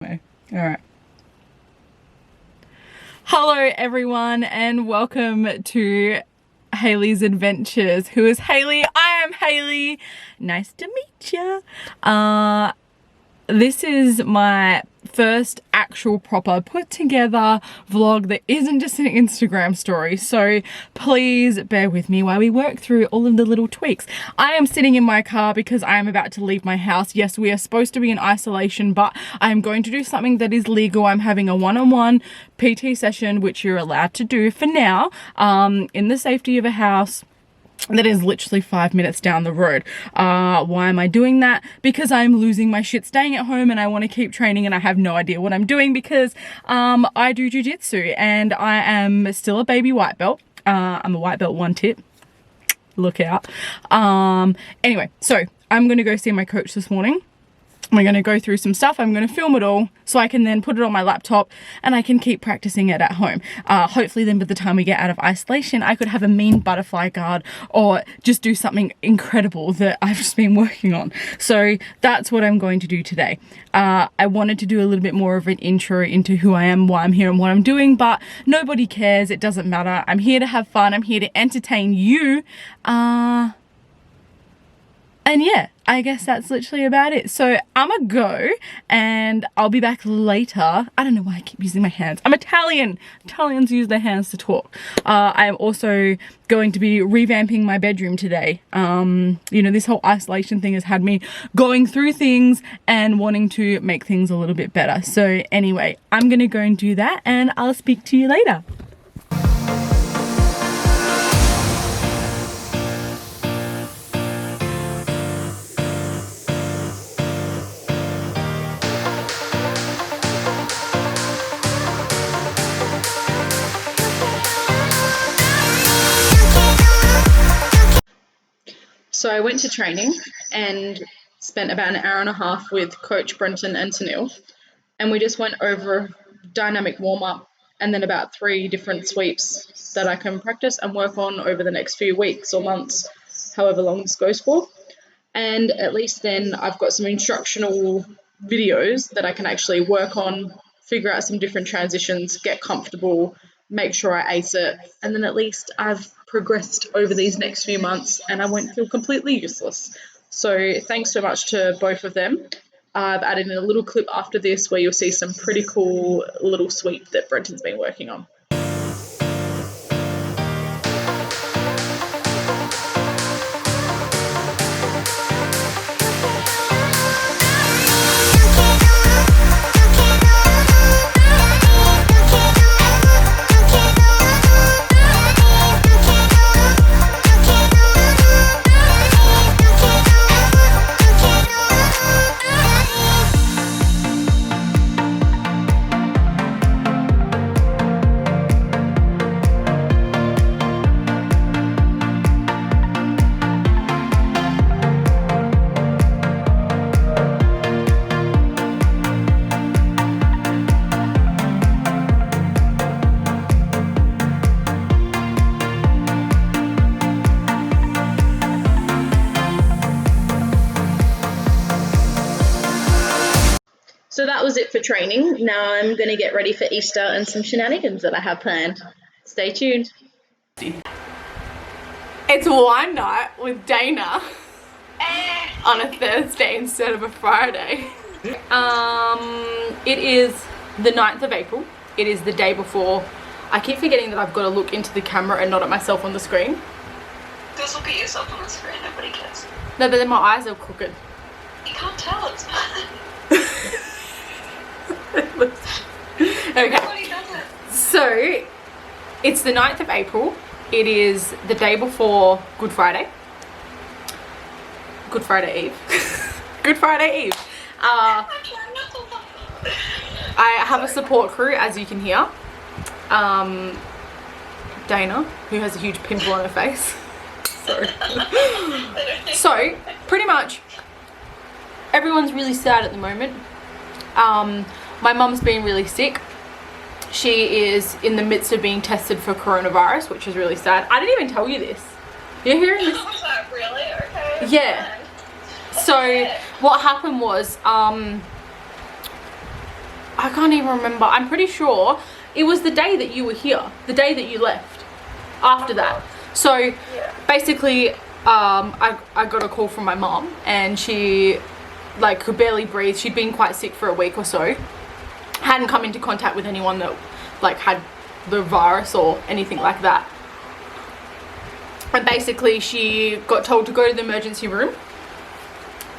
All right. Hello everyone and welcome to Haley's Adventures. Who is Haley? I am Haley. Nice to meet you. This is my first actual proper put together vlog that isn't just an Instagram story, so please bear with me while we work through all of the little tweaks. I am sitting in my car because I am about to leave my house. Yes, we are supposed to be in isolation, but I am going to do something that is legal. I'm having a one-on-one PT session, which you're allowed to do for now, in the safety of a house that is literally 5 minutes down the road. Why am I doing that? Because I'm losing my shit staying at home and I want to keep training and I have no idea what I'm doing because I do Jiu Jitsu and I am still a baby white belt. I'm a white belt 1 tip. Look out. Anyway, so I'm going to go see my coach this morning. We're going to go through some stuff. I'm going to film it all so I can then put it on my laptop and I can keep practicing it at home. Hopefully then by the time we get out of isolation, I could have a mean butterfly guard or just do something incredible that I've just been working on. So that's what I'm going to do today. I wanted to do a little bit more of an intro into who I am, why I'm here and what I'm doing, but nobody cares. It doesn't matter. I'm here to have fun. I'm here to entertain you. And yeah, I guess that's literally about it. So I'ma go and I'll be back later. I don't know why I keep using my hands. I'm Italian. Italians use their hands to talk. I am also going to be revamping my bedroom today. You know, this whole isolation thing has had me going through things and wanting to make things a little bit better. So anyway, I'm gonna go and do that and I'll speak to you later. So I went to training and spent about an hour and a half with Coach Brenton and Sunil, and we just went over dynamic warm-up and then about 3 different sweeps that I can practice and work on over the next few weeks or months, however long this goes for. And at least then I've got some instructional videos that I can actually work on, figure out some different transitions, get comfortable, make sure I ace it, and then at least I've progressed over these next few months and I won't feel completely useless. So thanks so much to both of them. I've added in a little clip after this where you'll see some pretty cool little sweep that Brenton's been working on. So that was it for training. Now I'm going to get ready for Easter and some shenanigans that I have planned. Stay tuned. It's wine night with Dana on a Thursday instead of a Friday. It is the 9th of April. It is the day before. I keep forgetting that I've got to look into the camera and not at myself on the screen. Just look at yourself on the screen, nobody cares. No, but then my eyes are crooked. You can't tell, it's fine. Okay, so it's the 9th of April. It is the day before Good Friday. Good Friday Eve. Good Friday Eve. I have a support crew, as you can hear. Dana, who has a huge pimple on her face. So pretty much everyone's really sad at the moment. My mum's been really sick. She is in the midst of being tested for coronavirus, which is really sad. I didn't even tell you this. You're hearing this? Was that really? Okay. Yeah. So what happened was I can't even remember. I'm pretty sure it was the day that you were here, the day that you left after that. So basically, I got a call from my mom, and she like could barely breathe. She'd been quite sick for a week or so, hadn't come into contact with anyone that like had the virus or anything like that. And basically she got told to go to the emergency room,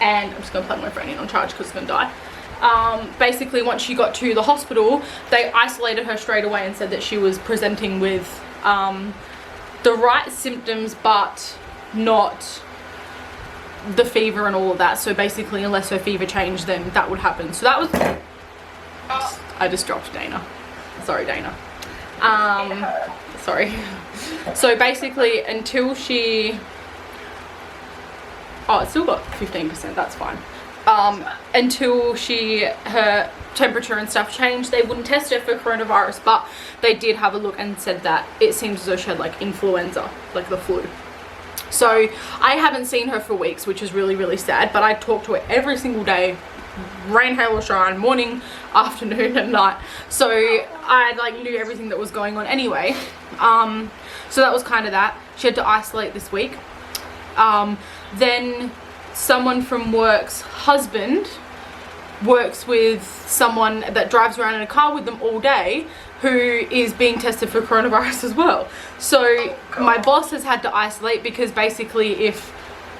and I'm just gonna plug my phone in on charge because it's gonna die. Basically once she got to the hospital, they isolated her straight away and said that she was presenting with the right symptoms but not the fever and all of that. So basically unless her fever changed, then that would happen. So that was I just dropped Dana, sorry Dana. Sorry. So basically until she, oh, it's still got 15%, that's fine. Until her temperature and stuff changed, they wouldn't test her for coronavirus, but they did have a look and said that it seems as though she had like influenza, like the flu. So I haven't seen her for weeks, which is really, really sad, but I talk to her every single day, rain, hail or shine, morning, afternoon and night. So I like knew everything that was going on anyway. So that was kind of that. She had to isolate this week. Then someone from work's husband works with someone that drives around in a car with them all day, who is being tested for coronavirus as well. So my boss has had to isolate because basically if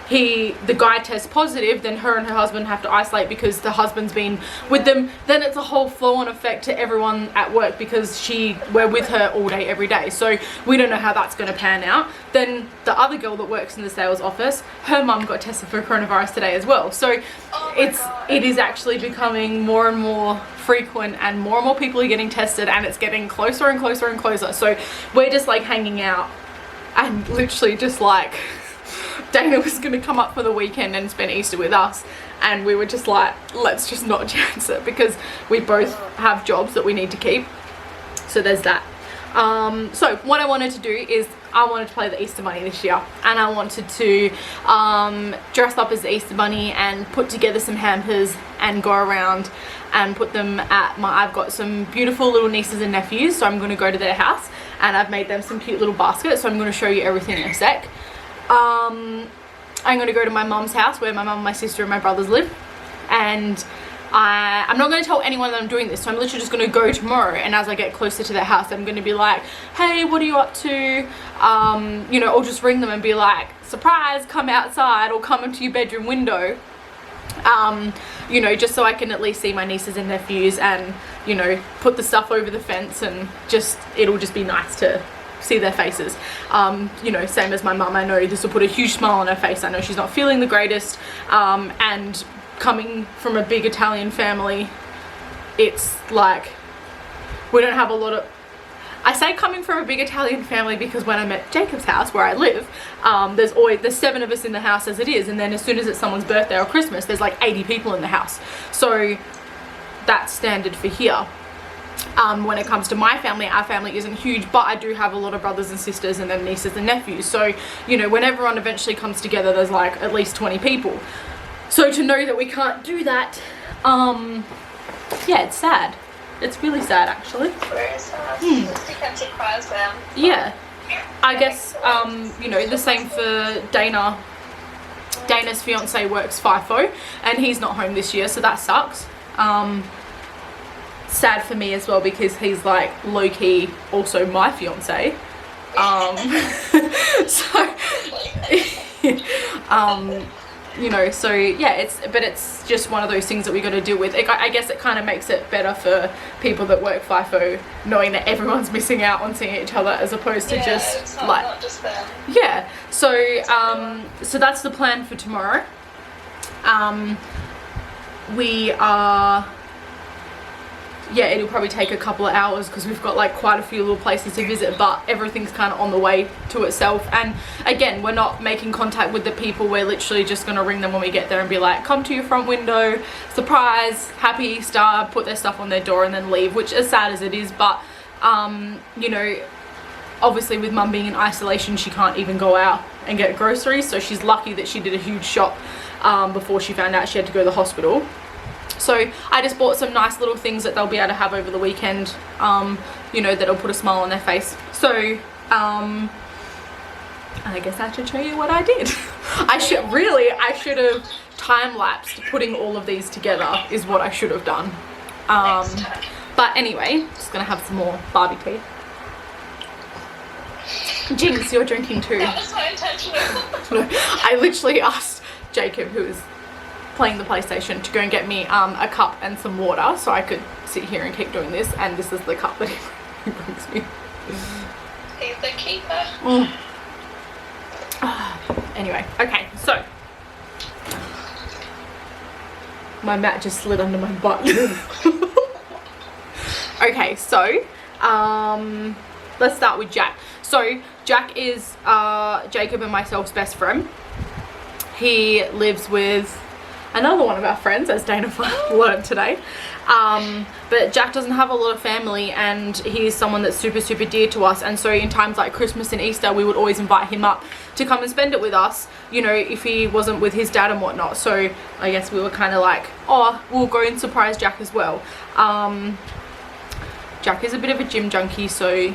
the guy tests positive, then her and her husband have to isolate because the husband's been with them. Then it's a whole flow-on effect to everyone at work because we're with her all day every day. So we don't know how that's going to pan out. Then the other girl that works in the sales office, her mum got tested for coronavirus today as well. So it is actually becoming more and more frequent, and more people are getting tested, and it's getting closer and closer and closer. So we're just like hanging out and literally just like, Dana was going to come up for the weekend and spend Easter with us, and we were just like, let's just not chance it because we both have jobs that we need to keep. So there's that. So what I wanted to do is I wanted to play the Easter Bunny this year, and I wanted to dress up as the Easter Bunny and put together some hampers and go around and put them at I've got some beautiful little nieces and nephews, so I'm going to go to their house and I've made them some cute little baskets, so I'm going to show you everything in a sec. I'm going to go to my mum's house where my mum, my sister and my brothers live, and I'm not going to tell anyone that I'm doing this, so I'm literally just going to go tomorrow, and as I get closer to their house I'm going to be like, hey, what are you up to? You know, I'll just ring them and be like, surprise, come outside or come into your bedroom window, you know, just so I can at least see my nieces and nephews and, you know, put the stuff over the fence, and just it'll just be nice to see their faces. You know, same as my mum, I know this will put a huge smile on her face. I know she's not feeling the greatest, and coming from a big Italian family, it's like we don't have a lot of, I say coming from a big Italian family because when I'm at Jacob's house where I live, there's 7 of us in the house as it is, and then as soon as it's someone's birthday or Christmas there's like 80 people in the house. So that's standard for here. When it comes to my family, our family isn't huge, but I do have a lot of brothers and sisters and then nieces and nephews. So, you know, when everyone eventually comes together, there's like at least 20 people. So to know that we can't do that, yeah, it's sad. It's really sad, actually. Very sad. Yeah. I guess, you know, the same for Dana. Dana's fiance works FIFO, and he's not home this year, so that sucks. Sad for me as well because he's like low-key also my fiance. So you know, so yeah, it's just one of those things that we got to deal with. I guess it kind of makes it better for people that work FIFO, knowing that everyone's missing out on seeing each other as opposed to just like, not just them. Yeah. So so that's the plan for tomorrow. We are, yeah, it'll probably take a couple of hours because we've got like quite a few little places to visit, but everything's kind of on the way to itself. And again, we're not making contact with the people. We're literally just going to ring them when we get there and be like, come to your front window, surprise, happy Easter, put their stuff on their door and then leave, which as sad as it is, but you know, obviously with mum being in isolation, she can't even go out and get groceries, so she's lucky that she did a huge shop before she found out she had to go to the hospital. So I just bought some nice little things that they'll be able to have over the weekend, you know, that'll put a smile on their face. So I guess I should show you what I did. I should have time-lapsed putting all of these together is what I should have done. But anyway, just gonna have some more Barbie tea. Jinx, you're drinking too. That was not intentional. No, I literally asked Jacob, who is playing the PlayStation, to go and get me a cup and some water so I could sit here and keep doing this, and this is the cup that he brings me. He's the keeper. Anyway, okay, so my mat just slid under my butt. Okay, so let's start with Jack. So Jack is Jacob and myself's best friend. He lives with another one of our friends, as Dana learned today. But Jack doesn't have a lot of family, and he's someone that's super, super dear to us. And so in times like Christmas and Easter, we would always invite him up to come and spend it with us, you know, if he wasn't with his dad and whatnot. So I guess we were kind of like, oh, we'll go and surprise Jack as well. Jack is a bit of a gym junkie, so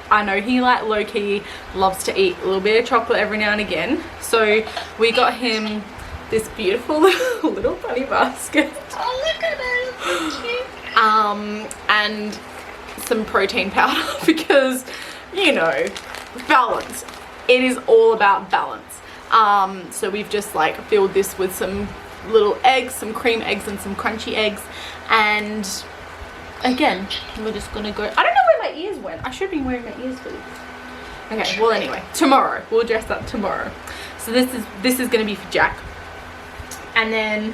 I know he like low-key loves to eat a little bit of chocolate every now and again. So we got him this beautiful little bunny basket. Oh, look at it. So cute. And some protein powder because, you know, balance. It is all about balance. So we've just like filled this with some little eggs, some cream eggs and some crunchy eggs. And again, we're just gonna go. I don't know where my ears went. I should be wearing my ears for this. Okay, well anyway, tomorrow. We'll dress up tomorrow. So this is gonna be for Jack. And then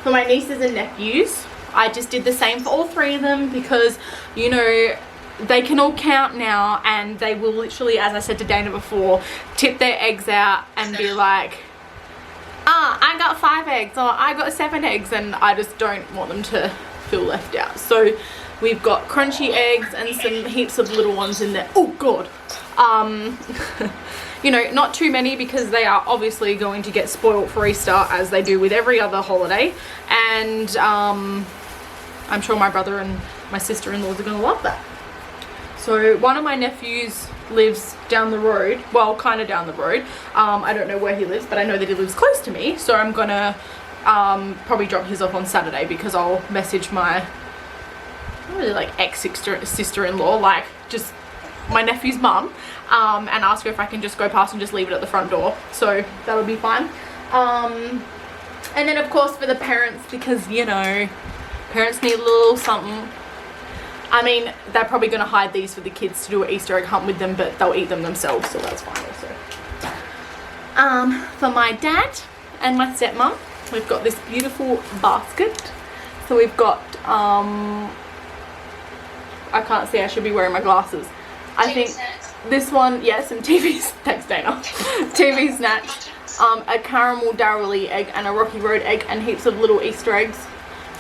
for my nieces and nephews, I just did the same for all three of them because, you know, they can all count now, and they will literally, as I said to Dana before, tip their eggs out and be like, I got 5 eggs or I got 7 eggs, and I just don't want them to feel left out. So we've got crunchy eggs and some heaps of little ones in there. Oh God. You know, not too many because they are obviously going to get spoiled for Easter, as they do with every other holiday. And I'm sure my brother and my sister-in-laws are going to love that. So one of my nephews lives down the road, well, kind of down the road. I don't know where he lives, but I know that he lives close to me. So I'm going to probably drop his off on Saturday, because I'll message my really like ex-sister-in-law, like just my nephew's mum, and ask her if I can just go past and just leave it at the front door. So that'll be fine. And then of course for the parents, because, you know, parents need a little something. I mean, they're probably going to hide these for the kids to do an Easter egg hunt with them, but they'll eat them themselves, so that's fine also. For my dad and my stepmom, we've got this beautiful basket. So we've got, I can't see, I should be wearing my glasses. I think this one, yeah, some TV, thanks Dana, TV snacks, a caramel Darrelly egg and a Rocky Road egg, and heaps of little Easter eggs.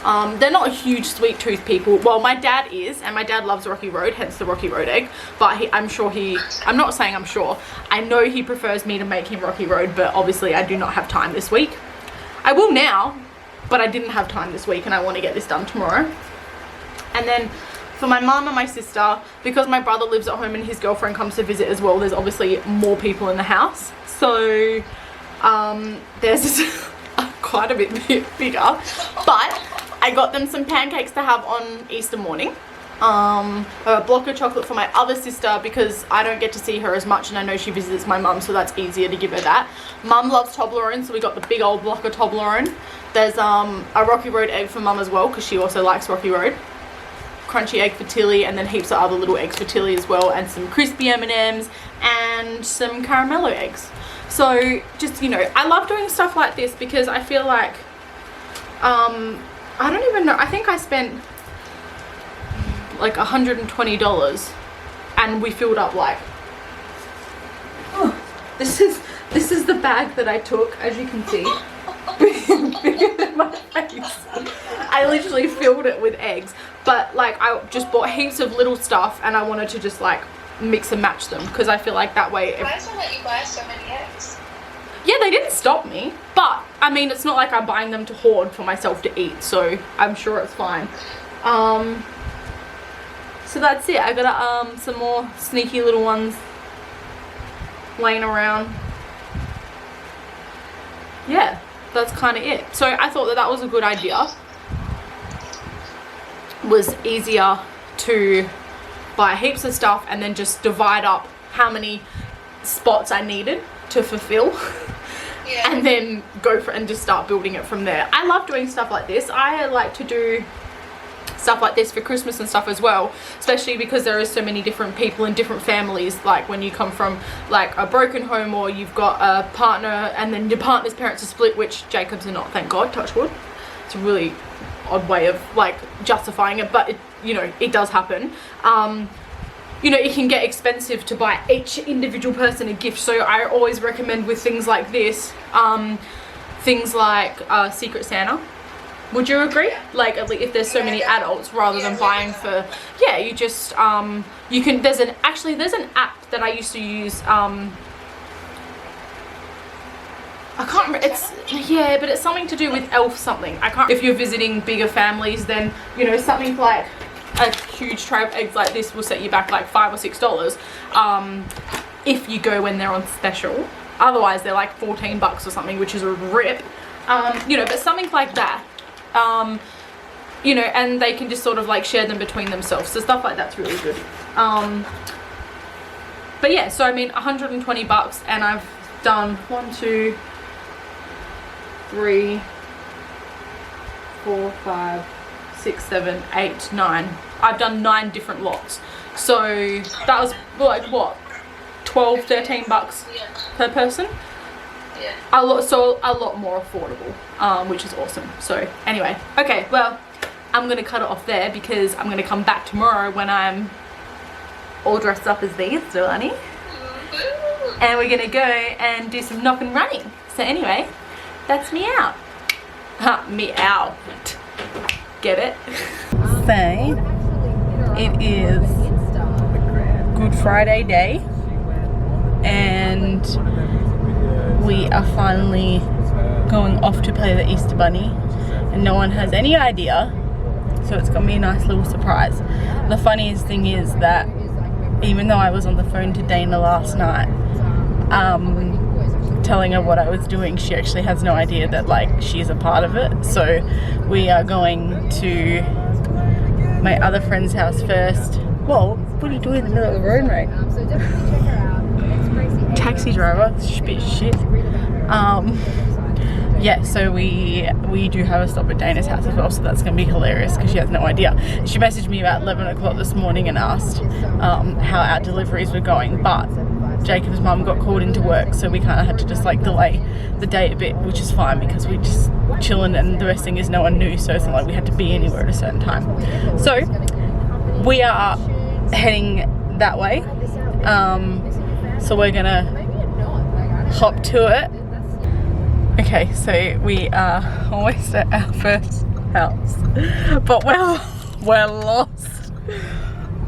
They're not huge sweet tooth people. Well, my dad is, and my dad loves Rocky Road, hence the Rocky Road egg. But I'm not saying I'm sure. I know he prefers me to make him Rocky Road, but obviously I do not have time this week. I will now, but I didn't have time this week, and I want to get this done tomorrow. And then for my mum and my sister, because my brother lives at home and his girlfriend comes to visit as well, there's obviously more people in the house. So there's this quite a bit bigger, but I got them some pancakes to have on Easter morning. A block of chocolate for my other sister, because I don't get to see her as much, and I know she visits my mum, so that's easier to give her that. Mum loves Toblerone, so we got the big old block of Toblerone. There's a Rocky Road egg for mum as well, because she also likes Rocky Road. Crunchy egg for Tilly, and then heaps of other little eggs for Tilly as well, and some crispy M&Ms and some caramello eggs. So just, you know, I love doing stuff like this because I feel like I don't even know, I think I spent like $120, and we filled up like, this is the bag that I took, as you can see. Bigger than my face. I literally filled it with eggs, but like I just bought heaps of little stuff, and I wanted to just like mix and match them, because I feel like that way Why does it let you buy so many eggs? yeah, they didn't stop me, but I mean, it's not like I'm buying them to hoard for myself to eat, so I'm sure it's fine. So that's it. I got some more sneaky little ones laying around. Yeah, that's kind of it. So I thought that that was a good idea. It was easier to buy heaps of stuff and then just divide up how many spots I needed to fulfill. Yeah. And then go for it and just start building it from there. I love doing stuff like this. I like to do stuff like this for Christmas and stuff as well, especially because there are so many different people in different families. Like when you come from like a broken home, or you've got a partner and then your partner's parents are split, which Jacob's are not, thank God, touch wood. It's a really odd way of like justifying it, but it, you know, it does happen. You know, it can get expensive to buy each individual person a gift, so I always recommend with things like this, things like Secret Santa. Would you agree? Like, at least if there's so many adults, rather than buying for, yeah, you just, you can, there's an app that I used to use, I can't remember, it's, yeah, but it's something to do with elf something. I can't, if you're visiting bigger families, then, you know, something like a huge tray of eggs like this will set you back like $5 or $6, if you go when they're on special. Otherwise they're like 14 bucks or something, which is a rip. You know, but something like that, you know, and they can just sort of like share them between themselves, so stuff like that's really good. But yeah, so I mean 120 bucks, and I've done 1, 2, 3, 4, 5, 6, 7, 8, 9. I've done 9 different lots, so that was like what, 12, 13 bucks per person. Yeah. A lot more affordable, which is awesome. So anyway, okay, well, I'm gonna cut it off there because I'm gonna come back tomorrow when I'm all dressed up as these, so honey, and we're gonna go and do some knock and running. So anyway, that's me out. Me out. Get it? So it is Good Friday day, and we are finally going off to play the Easter Bunny, and no one has any idea, so it's gonna be a nice little surprise. The funniest thing is that even though I was on the phone to Dana last night, telling her what I was doing, she actually has no idea that like she's a part of it. So we are going to my other friend's house first. Whoa, what are you doing in the middle of the road, mate? So definitely check her out. Taxi driver, bit shit. Yeah, so we do have a stop at Dana's house as well, so that's gonna be hilarious because she has no idea. She messaged me about 11 o'clock this morning and asked how our deliveries were going, but Jacob's mum got called into work, so we kind of had to just like delay the day a bit, which is fine because we just chilling, and the best thing is no one knew, so it's not like we had to be anywhere at a certain time. So we are heading that way, so we're gonna hop to it. Okay, so we are almost at our first house, but we're lost.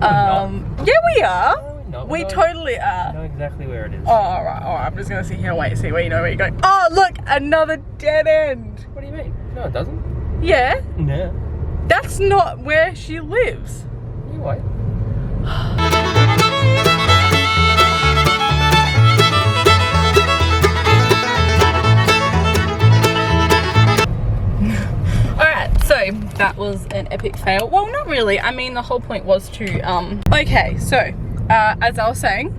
Yeah, we are. No, we totally are. I know exactly where it is. Oh, alright, I'm just gonna sit here and wait and see where you know where you're going. Oh, look, another dead end. What do you mean? No, it doesn't. Yeah, No. that's not where she lives. You wait. Alright, so that was an epic fail. Well, not really. I mean, the whole point was to, okay, so, as I was saying,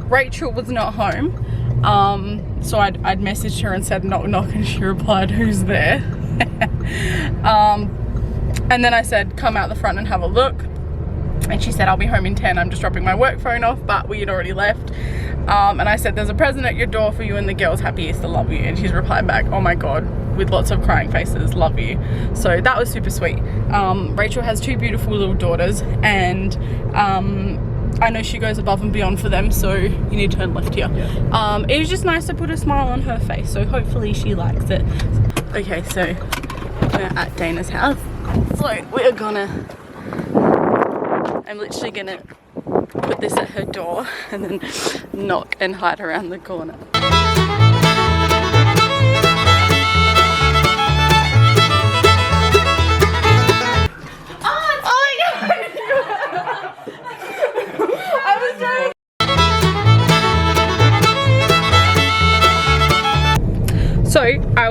Rachel was not home, so I'd messaged her and said knock knock, and she replied, who's there? And then I said come out the front and have a look, and she said I'll be home in 10, I'm just dropping my work phone off, but we had already left. And I said there's a present at your door for you and the girls, happy Easter, love you. And she's replied back, oh my god, with lots of crying faces, love you. So that was super sweet. Rachel has 2 beautiful little daughters, and I know she goes above and beyond for them, so you need to turn left here. Yeah. It was just nice to put a smile on her face, so hopefully she likes it. Okay, so we're at Dana's house. So we're gonna, I'm literally gonna put this at her door and then knock and hide around the corner.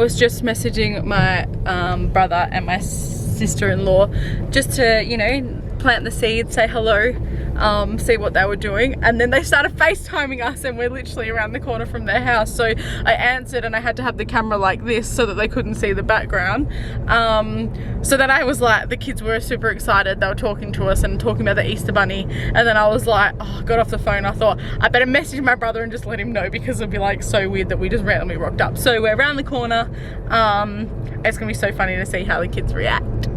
was just messaging my brother and my sister-in-law just to, you know, plant the seed, say hello, see what they were doing, and then they started FaceTiming us, and we're literally around the corner from their house. So I answered, and I had to have the camera like this so that they couldn't see the background. So then I was like, the kids were super excited, they were talking to us and talking about the Easter Bunny, and then I was like, oh, got off the phone, I thought I better message my brother and just let him know, because it'd be like so weird that we just randomly rocked up. So we're around the corner. It's gonna be so funny to see how the kids react.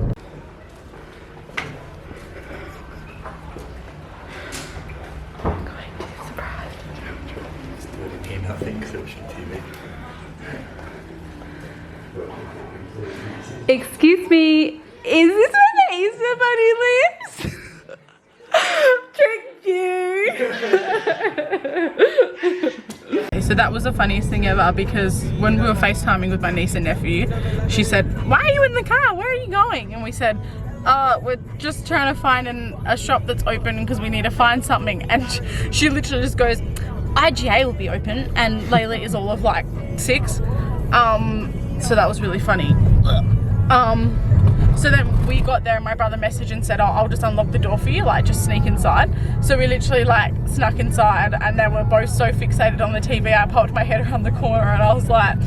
Excuse me, is this where the Easter Bunny lives? Tricked you! So that was the funniest thing ever, because when we were FaceTiming with my niece and nephew, she said, why are you in the car? Where are you going? And we said, we're just trying to find a shop that's open because we need to find something. And she literally just goes, IGA will be open, and Layla is all of like 6. So that was really funny. So then we got there and my brother messaged and said, oh, I'll just unlock the door for you, like just sneak inside. So we literally like snuck inside, and then we're both so fixated on the TV, I popped my head around the corner and I was like,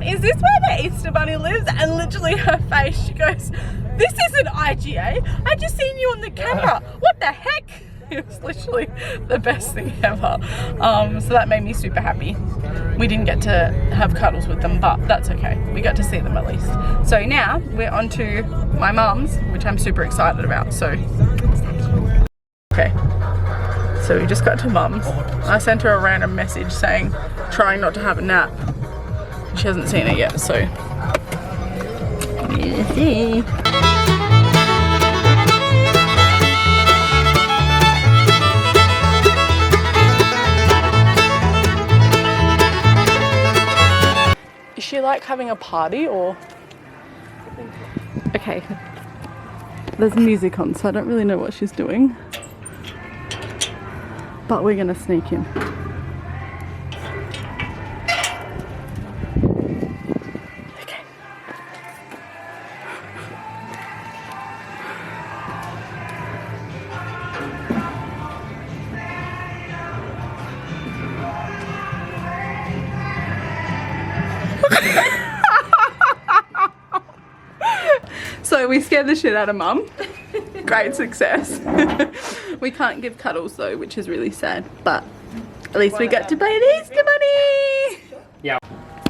is this where the Easter Bunny lives? And literally her face, she goes, this isn't IGA, I just seen you on the camera, what the heck? It was literally the best thing ever. So that made me super happy. We didn't get to have cuddles with them, but that's okay. We got to see them at least. So now we're on to my mum's, which I'm super excited about. So, okay. So we just got to mum's. I sent her a random message saying, trying not to have a nap. She hasn't seen it yet, so. Is she like having a party or? Okay, there's music on, so I don't really know what she's doing, but we're gonna sneak in. Okay. So we scared the shit out of mum. Great success. We can't give cuddles though, which is really sad, but at least we got to play the Easter Bunny. Yeah.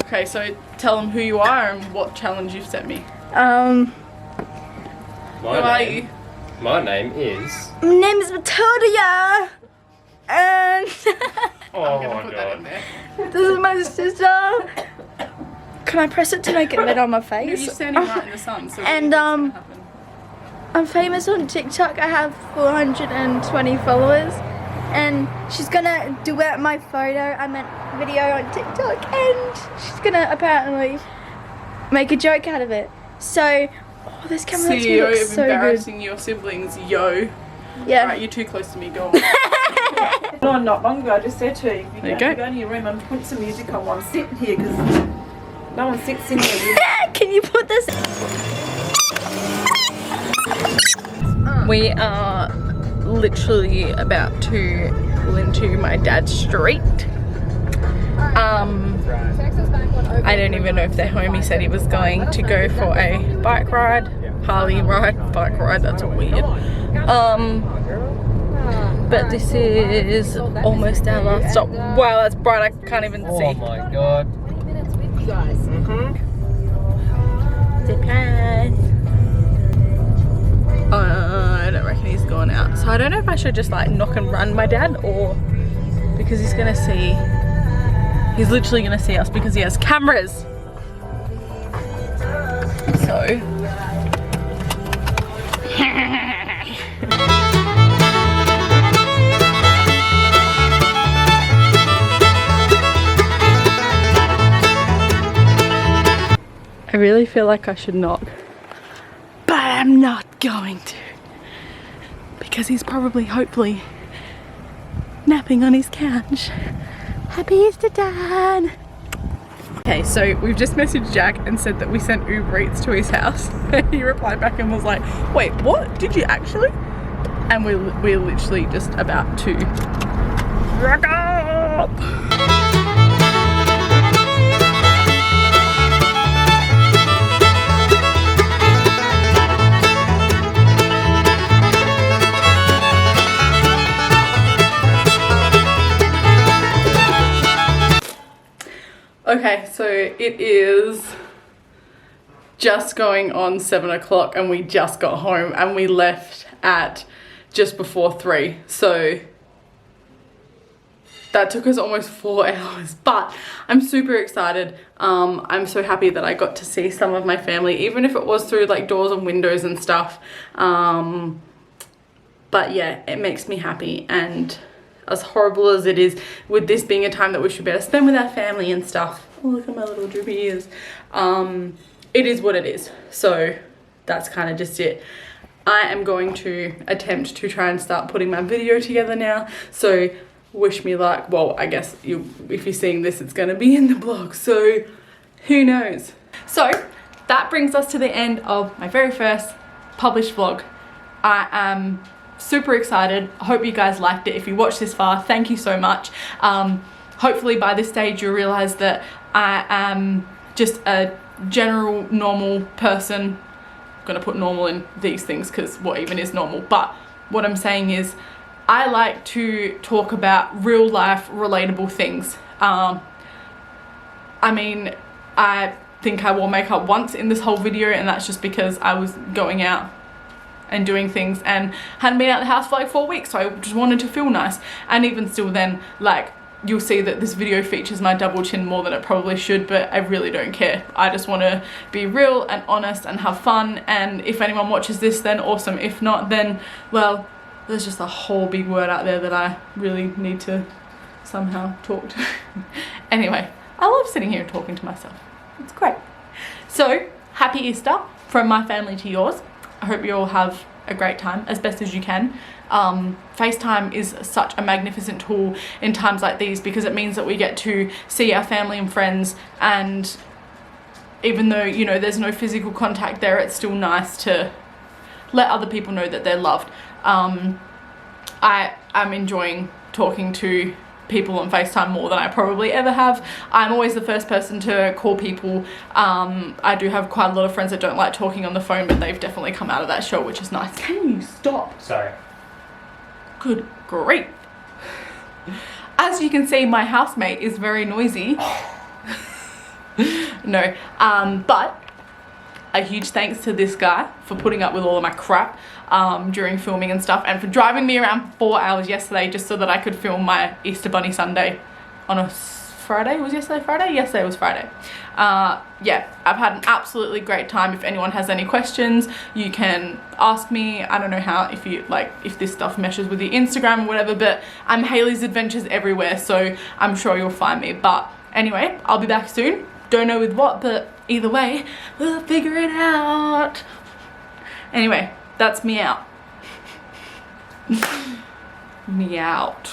Okay, so tell them who you are and what challenge you've set me. Who are you? My name is... My name is Matilda, and Oh I'm gonna my put that in god. there. this is my sister. Can I press it to make it better on my You're face? standing right in the sun, so And, what do you think's gonna happen? I'm famous on TikTok. I have 420 followers, and she's gonna duet my video on TikTok, and she's gonna apparently make a joke out of it. So, oh, this camera lets me CEO look of so good. embarrassing your siblings, yo. Yeah. Alright, you're too close to me, go on. No, not long ago, I just said to her, if you There you go, go. if you go to your room and put some music on while I'm sitting here, because no one sits in here. Can you put this? We are literally about to pull into my dad's street. I don't even know if they're home. He said he was going to go for a bike ride, Harley ride, bike ride, that's weird. But this is almost our last stop. Wow, that's bright, I can't even see. Oh my god. Surprise. I don't reckon he's gone out. So I don't know if I should just like knock and run my dad, or because he's gonna see, he's literally gonna see us because he has cameras. So. I really feel like I should knock, but I'm not going to, because he's probably, hopefully, napping on his couch. Happy Easter, Dad! Okay, so we've just messaged Jack and said that we sent Uber Eats to his house. He replied back and was like, wait, what? Did you actually? And we're literally just about to rock up. Okay, so it is just going on 7 o'clock and we just got home and we left at just before 3. So that took us almost 4 hours, but I'm super excited. I'm so happy that I got to see some of my family, even if it was through like doors and windows and stuff. But yeah, it makes me happy, and as horrible as it is, with this being a time that we should better spend with our family and stuff. Oh, look at my little droopy ears. It is what it is. So that's kind of just it. I am going to attempt to try and start putting my video together now. So wish me luck. Well, I guess if you're seeing this, it's going to be in the blog. So who knows? So that brings us to the end of my very first published vlog. I am super excited. I hope you guys liked it. If you watched this far, thank you so much. Hopefully by this stage you'll realize that I am just a general normal person. I'm gonna put normal in these things because what even is normal, but what I'm saying is I like to talk about real life relatable things. I mean, I think I wore makeup once in this whole video, and that's just because I was going out and doing things and hadn't been out of the house for like 4 weeks, so I just wanted to feel nice. And even still then, like, you'll see that this video features my double chin more than it probably should, but I really don't care. I just want to be real and honest and have fun, and if anyone watches this, then awesome. If not, then, well, there's just a whole big word out there that I really need to somehow talk to. Anyway, I love sitting here and talking to myself. It's great. So, happy Easter from my family to yours. I hope you all have a great time as best as you can. FaceTime is such a magnificent tool in times like these because it means that we get to see our family and friends, and even though, you know, there's no physical contact there, it's still nice to let other people know that they're loved. I'm enjoying talking to people on FaceTime more than I probably ever have. I'm always the first person to call people. I do have quite a lot of friends that don't like talking on the phone, but they've definitely come out of that shell, which is nice. Can you stop? Sorry. Good grief. As you can see, my housemate is very noisy. No, but a huge thanks to this guy for putting up with all of my crap during filming and stuff, and for driving me around 4 hours yesterday just so that I could film my Easter Bunny Sunday on a Friday. Was yesterday Friday? Yesterday was Friday. Yeah, I've had an absolutely great time. If anyone has any questions, you can ask me. I don't know how, if you like, if this stuff meshes with your Instagram or whatever, but I'm Haley's Adventures everywhere, so I'm sure you'll find me. But anyway, I'll be back soon. Don't know with what, but either way, we'll figure it out. Anyway, that's me out. Me out.